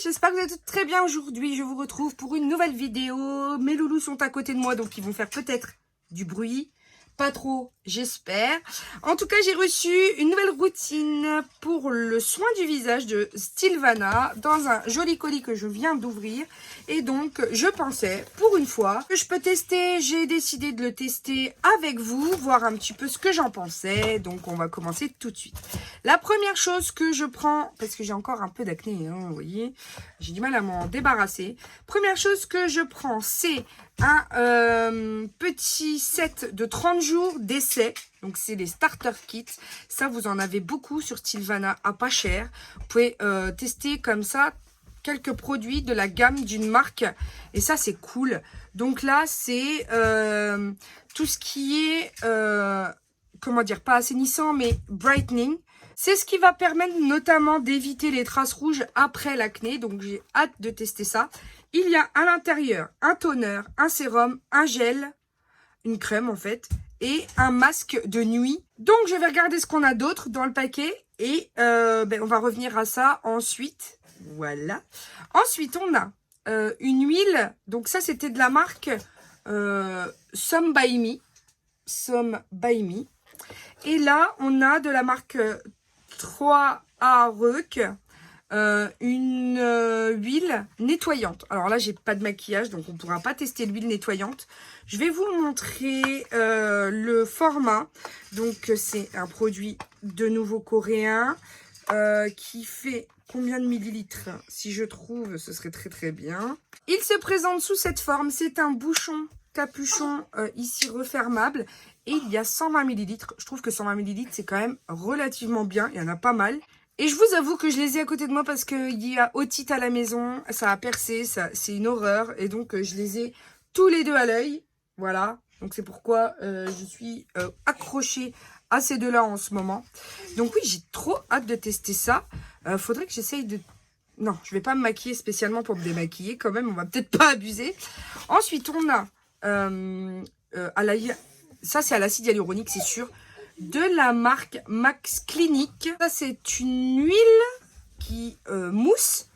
j'espère que vous êtes très bien aujourd'hui. Je vous retrouve pour une nouvelle vidéo. Mes loulous sont à côté de moi, donc ils vont faire peut-être du bruit. Pas trop, j'espère. En tout cas, j'ai reçu une nouvelle routine pour le soin du visage de Sylvana dans un joli colis que je viens d'ouvrir. Et donc, je pensais, pour une fois, que je peux tester. J'ai décidé de le tester avec vous, voir un petit peu ce que j'en pensais. Donc, on va commencer tout de suite. La première chose que je prends, parce que j'ai encore un peu d'acné, hein, vous voyez, j'ai du mal à m'en débarrasser. Première chose que je prends, c'est un petit set de 30 jours d'essai. Donc, c'est les starter kits. Ça, vous en avez beaucoup sur Sylvana à pas cher. Vous pouvez tester comme ça quelques produits de la gamme d'une marque. Et ça, c'est cool. Donc là, c'est tout ce qui est, comment dire, pas assainissant, mais brightening. C'est ce qui va permettre notamment d'éviter les traces rouges après l'acné. Donc, j'ai hâte de tester ça. Il y a à l'intérieur un toner, un sérum, un gel, une crème en fait, et un masque de nuit. Donc, je vais regarder ce qu'on a d'autre dans le paquet. Et on va revenir à ça ensuite. Voilà. Ensuite, on a une huile. Donc, ça, c'était de la marque Some by Me. Some by Me. Et là, on a de la marque 3A Reuk. Une huile nettoyante. Alors là, j'ai pas de maquillage, donc on pourra pas tester l'huile nettoyante. Je vais vous montrer le format. Donc, c'est un produit de nouveau coréen qui fait combien de millilitres? Si je trouve, ce serait très très bien. Il se présente sous cette forme. C'est un bouchon capuchon ici refermable. Et il y a 120 millilitres. Je trouve que 120 millilitres, c'est quand même relativement bien. Il y en a pas mal. Et je vous avoue que je les ai à côté de moi parce qu'il y a otite à la maison, ça a percé, c'est une horreur. Et donc, je les ai tous les deux à l'œil. Voilà. Donc, c'est pourquoi je suis accrochée à ces deux-là en ce moment. Donc, oui, j'ai trop hâte de tester ça. Faudrait que j'essaye de... Non, je vais pas me maquiller spécialement pour me démaquiller quand même. On va peut-être pas abuser. Ensuite, on a... ça, c'est à l'acide hyaluronique, c'est sûr. De la marque Max Clinique. Ça, c'est une huile qui mousse.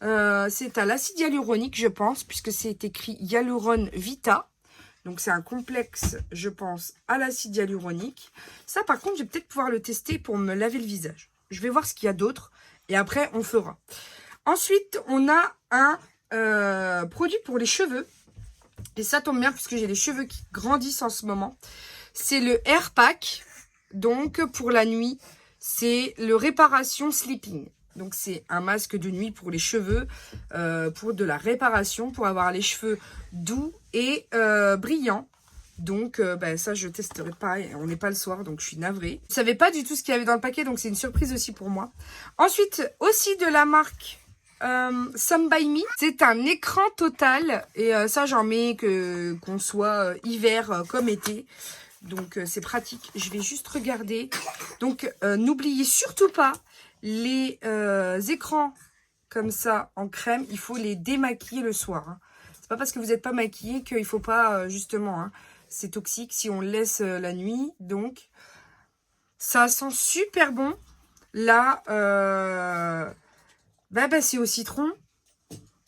C'est à l'acide hyaluronique, je pense, puisque c'est écrit Hyaluron Vita. Donc, c'est un complexe, je pense, à l'acide hyaluronique. Ça, par contre, je vais peut-être pouvoir le tester pour me laver le visage. Je vais voir ce qu'il y a d'autre et après, on fera. Ensuite, on a un produit pour les cheveux. Et ça tombe bien puisque j'ai les cheveux qui grandissent en ce moment. C'est le Hair Pack. Donc, pour la nuit, c'est le Réparation Sleeping. Donc, c'est un masque de nuit pour les cheveux, pour de la réparation, pour avoir les cheveux doux et brillants. Donc, ça, je testerai pareil. On n'est pas le soir, donc je suis navrée. Je ne savais pas du tout ce qu'il y avait dans le paquet, donc c'est une surprise aussi pour moi. Ensuite, aussi de la marque Some by Me. C'est un écran total. Et ça, j'en mets qu'on soit hiver comme été. Donc, c'est pratique. Je vais juste regarder. Donc, n'oubliez surtout pas les écrans comme ça en crème. Il faut les démaquiller le soir. Hein. C'est pas parce que vous n'êtes pas maquillé qu'il faut pas, justement. Hein, c'est toxique si on le laisse la nuit. Donc, ça sent super bon. Là, c'est au citron.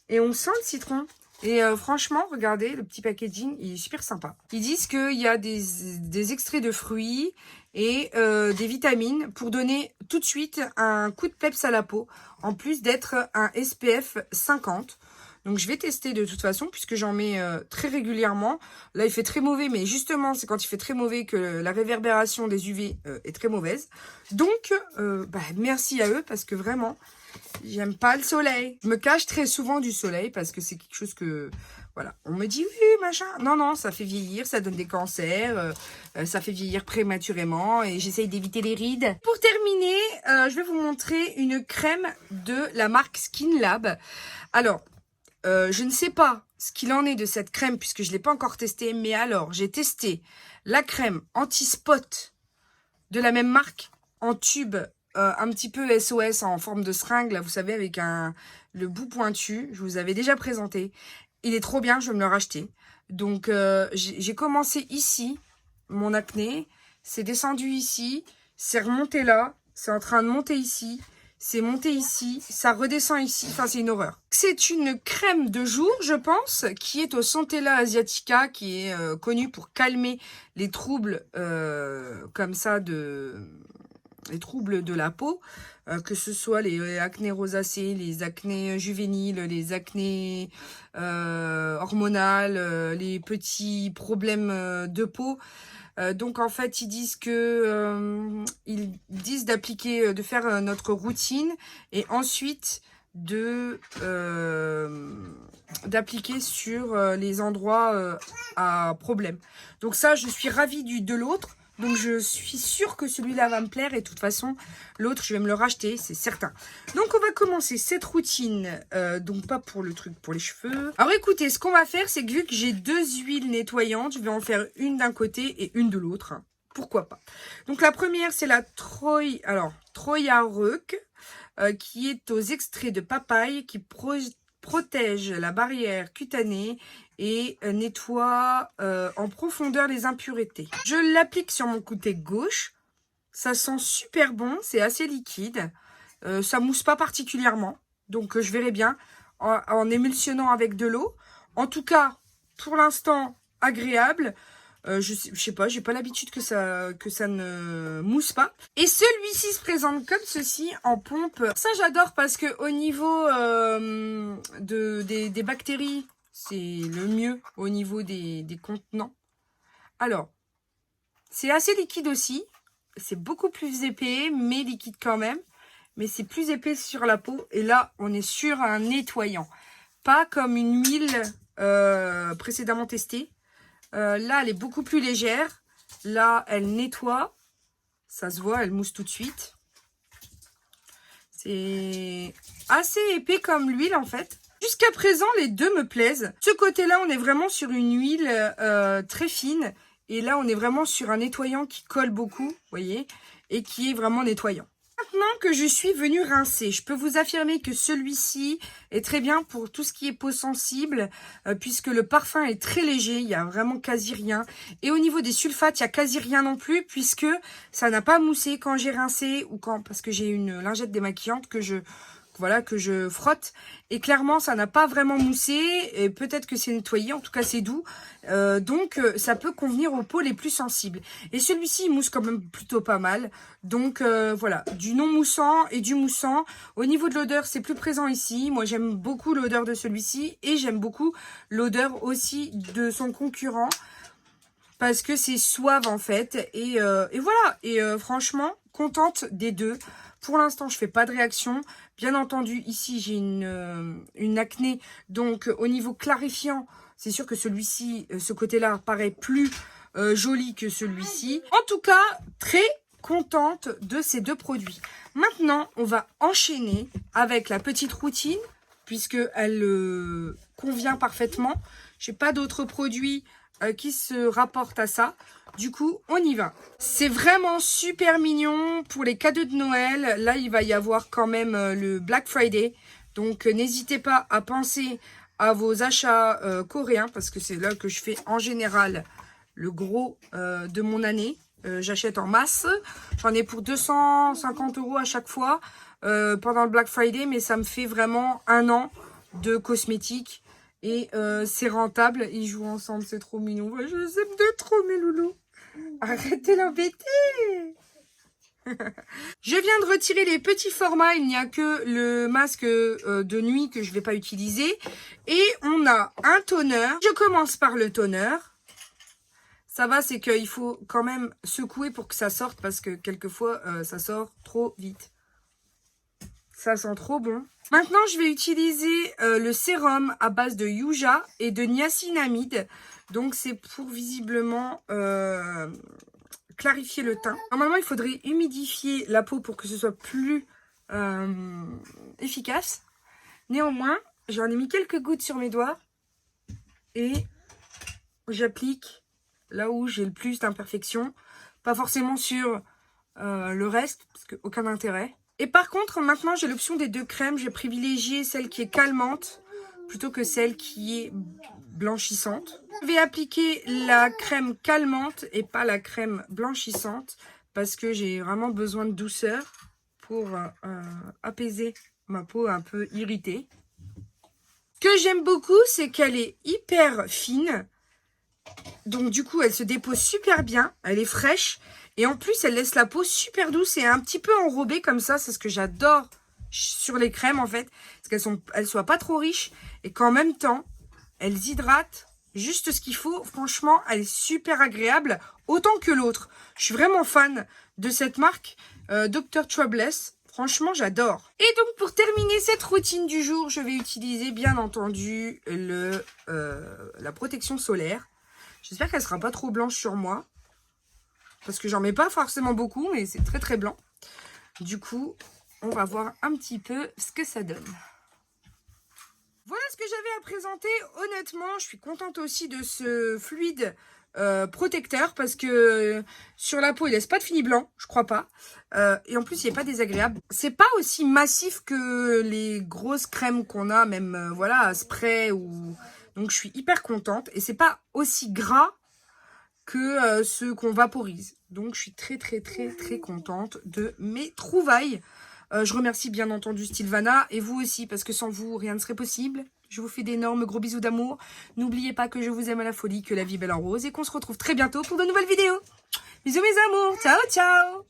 Et on sent le citron. Et franchement, regardez, le petit packaging, il est super sympa. Ils disent qu'il y a des extraits de fruits et des vitamines pour donner tout de suite un coup de peps à la peau, en plus d'être un SPF 50. Donc, je vais tester de toute façon, puisque j'en mets très régulièrement. Là, il fait très mauvais, mais justement, c'est quand il fait très mauvais que la réverbération des UV est très mauvaise. Donc, merci à eux, parce que vraiment... J'aime pas le soleil. Je me cache très souvent du soleil parce que c'est quelque chose que... Voilà, on me dit oui, machin. Non, ça fait vieillir, ça donne des cancers, ça fait vieillir prématurément et j'essaye d'éviter les rides. Pour terminer, je vais vous montrer une crème de la marque Skin Lab. Alors, je ne sais pas ce qu'il en est de cette crème puisque je ne l'ai pas encore testée, mais alors, j'ai testé la crème anti-spot de la même marque en tube un petit peu SOS en forme de seringue, là, vous savez, avec le bout pointu. Je vous avais déjà présenté. Il est trop bien, je vais me le racheter. Donc, j'ai commencé ici, mon acné. C'est descendu ici, c'est remonté là, c'est en train de monter ici. c'est monté ici, ça redescend ici, enfin c'est une horreur. C'est une crème de jour, je pense, qui est au Centella asiatica, qui est connue pour calmer les troubles comme ça les troubles de la peau, que ce soit les acnés rosacées, les acnés juvéniles, les acnés hormonales, les petits problèmes de peau. Donc en fait ils disent que ils disent d'appliquer, de faire notre routine et ensuite d'appliquer sur les endroits à problème. Donc ça, je suis ravie de l'autre. Donc je suis sûre que celui-là va me plaire et de toute façon l'autre je vais me le racheter, c'est certain. Donc on va commencer cette routine, donc pas pour le truc pour les cheveux. Alors écoutez, ce qu'on va faire, c'est que vu que j'ai 2 huiles nettoyantes, je vais en faire une d'un côté et une de l'autre. Pourquoi pas. Donc la première c'est la Troya Reuk, qui est aux extraits de papaye, qui protège la barrière cutanée et nettoie en profondeur les impuretés. Je l'applique sur mon côté gauche. Ça sent super bon, c'est assez liquide. Ça mousse pas particulièrement, donc je verrai bien en émulsionnant avec de l'eau. En tout cas, pour l'instant, agréable. Je sais pas, j'ai pas l'habitude que ça ne mousse pas. Et celui-ci se présente comme ceci en pompe. Ça j'adore parce que au niveau des bactéries, c'est le mieux au niveau des contenants. Alors, c'est assez liquide aussi. C'est beaucoup plus épais, mais liquide quand même. Mais c'est plus épais sur la peau. Et là, on est sur un nettoyant. Pas comme une huile précédemment testée. Là, elle est beaucoup plus légère. Là, elle nettoie. Ça se voit, elle mousse tout de suite. C'est assez épais comme l'huile, en fait. Jusqu'à présent, les deux me plaisent. Ce côté-là, on est vraiment sur une huile très fine. Et là, on est vraiment sur un nettoyant qui colle beaucoup, vous voyez, et qui est vraiment nettoyant. Maintenant que je suis venue rincer, je peux vous affirmer que celui-ci est très bien pour tout ce qui est peau sensible, puisque le parfum est très léger, il y a vraiment quasi rien. Et au niveau des sulfates, il y a quasi rien non plus, puisque ça n'a pas moussé quand j'ai rincé, ou parce que j'ai une lingette démaquillante que je frotte, et clairement ça n'a pas vraiment moussé, et peut-être que c'est nettoyé, en tout cas c'est doux, donc ça peut convenir aux peaux les plus sensibles. Et celui-ci il mousse quand même plutôt pas mal, donc voilà, du non moussant et du moussant. Au niveau de l'odeur, c'est plus présent ici. Moi j'aime beaucoup l'odeur de celui-ci, et j'aime beaucoup l'odeur aussi de son concurrent, parce que c'est suave en fait, et voilà, et franchement contente des deux. Pour l'instant, je fais pas de réaction. Bien entendu, ici, j'ai une acné. Donc, au niveau clarifiant, c'est sûr que celui-ci, ce côté-là, paraît plus joli que celui-ci. En tout cas, très contente de ces deux produits. Maintenant, on va enchaîner avec la petite routine, puisqu'elle convient parfaitement. Je n'ai pas d'autres produits qui se rapportent à ça. Du coup, on y va. C'est vraiment super mignon pour les cadeaux de Noël. Là, il va y avoir quand même le Black Friday. Donc, n'hésitez pas à penser à vos achats coréens, parce que c'est là que je fais en général le gros de mon année. J'achète en masse. J'en ai pour 250 € à chaque fois pendant le Black Friday, mais ça me fait vraiment 1 an de cosmétiques. Et c'est rentable, ils jouent ensemble, c'est trop mignon. Je les aime de trop, mes loulous. Arrêtez l'embêter. Je viens de retirer les petits formats, il n'y a que le masque de nuit que je ne vais pas utiliser. Et on a un toner. Je commence par le toner. Ça va, c'est qu'il faut quand même secouer pour que ça sorte, parce que quelquefois, ça sort trop vite. Ça sent trop bon. Maintenant, je vais utiliser le sérum à base de yuja et de niacinamide. Donc, c'est pour visiblement clarifier le teint. Normalement, il faudrait humidifier la peau pour que ce soit plus efficace. Néanmoins, j'en ai mis quelques gouttes sur mes doigts. Et j'applique là où j'ai le plus d'imperfections. Pas forcément sur le reste, parce qu'aucun intérêt. Et par contre, maintenant, j'ai l'option des deux crèmes. J'ai privilégié celle qui est calmante plutôt que celle qui est blanchissante. Je vais appliquer la crème calmante et pas la crème blanchissante, parce que j'ai vraiment besoin de douceur pour apaiser ma peau un peu irritée. Ce que j'aime beaucoup, c'est qu'elle est hyper fine. Donc du coup, elle se dépose super bien. Elle est fraîche. Et en plus, elle laisse la peau super douce et un petit peu enrobée comme ça. C'est ce que j'adore sur les crèmes en fait. Parce qu'elles soient pas trop riches. Et qu'en même temps, elles hydratent juste ce qu'il faut. Franchement, elle est super agréable. Autant que l'autre. Je suis vraiment fan de cette marque Dr. Troubless. Franchement, j'adore. Et donc, pour terminer cette routine du jour, je vais utiliser, bien entendu, la protection solaire. J'espère qu'elle sera pas trop blanche sur moi. Parce que j'en mets pas forcément beaucoup, mais c'est très très blanc. Du coup, on va voir un petit peu ce que ça donne. Voilà ce que j'avais à présenter. Honnêtement, je suis contente aussi de ce fluide protecteur parce que sur la peau, il laisse pas de fini blanc, je crois pas. Et en plus, il n'est pas désagréable. C'est pas aussi massif que les grosses crèmes qu'on a, même voilà, à spray ou. Donc, je suis hyper contente. Et c'est pas aussi gras que ceux qu'on vaporise. Donc, je suis très, très, très, très contente de mes trouvailles. Je remercie bien entendu Sylvana et vous aussi, parce que sans vous, rien ne serait possible. Je vous fais d'énormes gros bisous d'amour. N'oubliez pas que je vous aime à la folie, que la vie est belle en rose et qu'on se retrouve très bientôt pour de nouvelles vidéos. Bisous mes amours, ciao ciao.